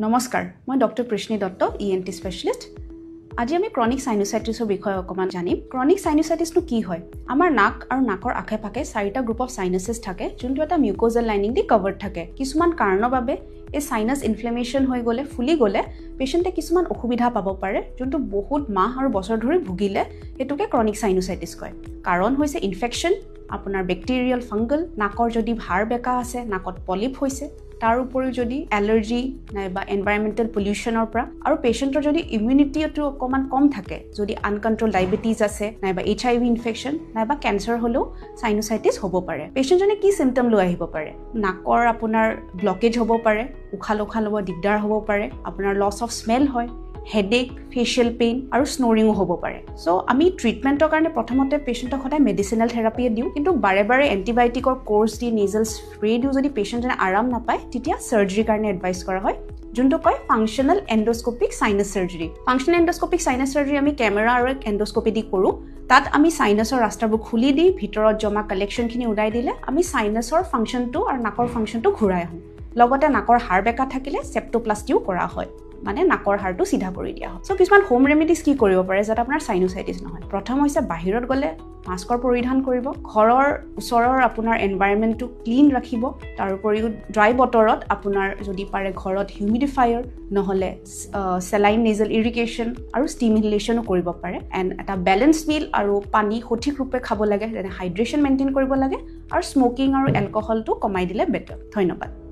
নমস্কাৰ মই doctor কৃষ্ণী Dutta ENT specialist আজি আমি ক্ৰনিক সাইনোসাইটিছৰ বিষয়ে অকমান জানিম ক্ৰনিক সাইনোসাইটিছটো কি হয় আমাৰ নাক আৰু নাকৰ আখে-পাখে চাৰিটা গ্ৰুপ অফ সাইনাসেস থাকে যোনটো এটা মিউকোজাল লাইনিং দি কভাৰ্ড থাকে কিছুমান কাৰণৰ বাবে এই সাইনাস ইনফ্লেমেশন হৈ গলে ফুলি গলে পেশেন্টে কিছুমান অসুবিধা পাব পাৰে যোনটো বহুত মাহ আৰু বছৰ ধৰি ভুগিলে এটোকে ক্ৰনিক সাইনোসাইটিছ কয় কাৰণ হৈছে ইনফেকশন আপোনাৰ ব্যাকটেৰিয়াল ফাঙ্গাল নাকৰ যদি ভাৰ বেকা আছে নাকত পলিপ হৈছে তাৰ উপৰিও যদি এলাৰ্জি নাইবা এনভাইৰনমেন্টাল পলিউশনৰ পৰা আৰু পেশেন্টৰ যদি ইমিউনিটিটো অকমান কম থাকে যদি আনকন্ট্ৰোল ডায়াবেটিস আছে নাইবা HIV ইনফেকশন নাইবা ক্যান্সাৰ হলো সাইনোসাইটিছ হ'ব পাৰে পেশেন্টজনে কি সিম্পটম লৈ আহিব পাৰে নাকৰ আপোনাৰ ব্লকেজ হ'ব পাৰে উখাল লব দিগদাৰ হ'ব পাৰে আপোনাৰ লস অফ স্মেল হয় হেডেক ফেশিয়াল পেইন আৰু স্নোৰিং হ'ব পাৰে সো আমি ট্ৰিটমেন্টৰ কাৰণে প্ৰথমতে পেশেন্টক সদায় মেডিসিনাল থেৰাপি দিও কিন্তু বাৰে এন্টিবায়োটিকৰ কোৰ্স দি নেজল স্প্ৰে দিও যদি পেশেন্টজনে আৰাম নাপায় তেতিয়া সাৰ্জাৰি কাৰণে এডভাইস কৰা হয় যোনটো কয় functional endoscopic sinus surgery functional endoscopic sinus surgery আমি ক্যামেৰা আৰু এন্ডোস্কোপি দি কৰো তাত আমি সাইনাসৰ ৰাস্তাবোৰ খুলি দি ভিতৰত জমা কালেকশনখিনি উলাই দিলে আমি সাইনাসৰ ফাংশনটো আৰু নাকৰ ফাংশনটো ঘূৰাই আহো লগতে নাকৰ হাড় বেকা থাকিলে সেপ্টোপ্লাস্টিও কৰা হয় মানে নাকৰ হাড়টো সিধা কৰি দিয়া হয় সো কিছুমান হোম ৰেমেডিজ কি কৰিব পাৰে যাতে আপোনাৰ সাইনোসাইটিছ নহয় প্ৰথম হৈছে বাহিৰত গলে মাস্কৰ পৰিধান কৰিব ঘৰৰ ওচৰৰ আপোনাৰ এনভায়ৰনমেন্টটো ক্লিন ৰাখিব তাৰ উপৰিও ড্ৰাই বটৰত আপোনাৰ যদি পাৰে ঘৰত হিউমিডিফায়াৰ নহলে সেলাইন নেজল ইৰিগেশ্যন আৰু ষ্টিম ইনহেলেশনো কৰিব পাৰে এণ্ড এটা বেলেন্স মিল আৰু পানী সঠিক ৰূপে খাব লাগে যেনে হাইড্ৰেশ্যন মেইনটেইন কৰিব লাগে আৰু স্মোকিং আৰু এলকহলটো কমাই দিলে বেটাৰ ধন্যবাদ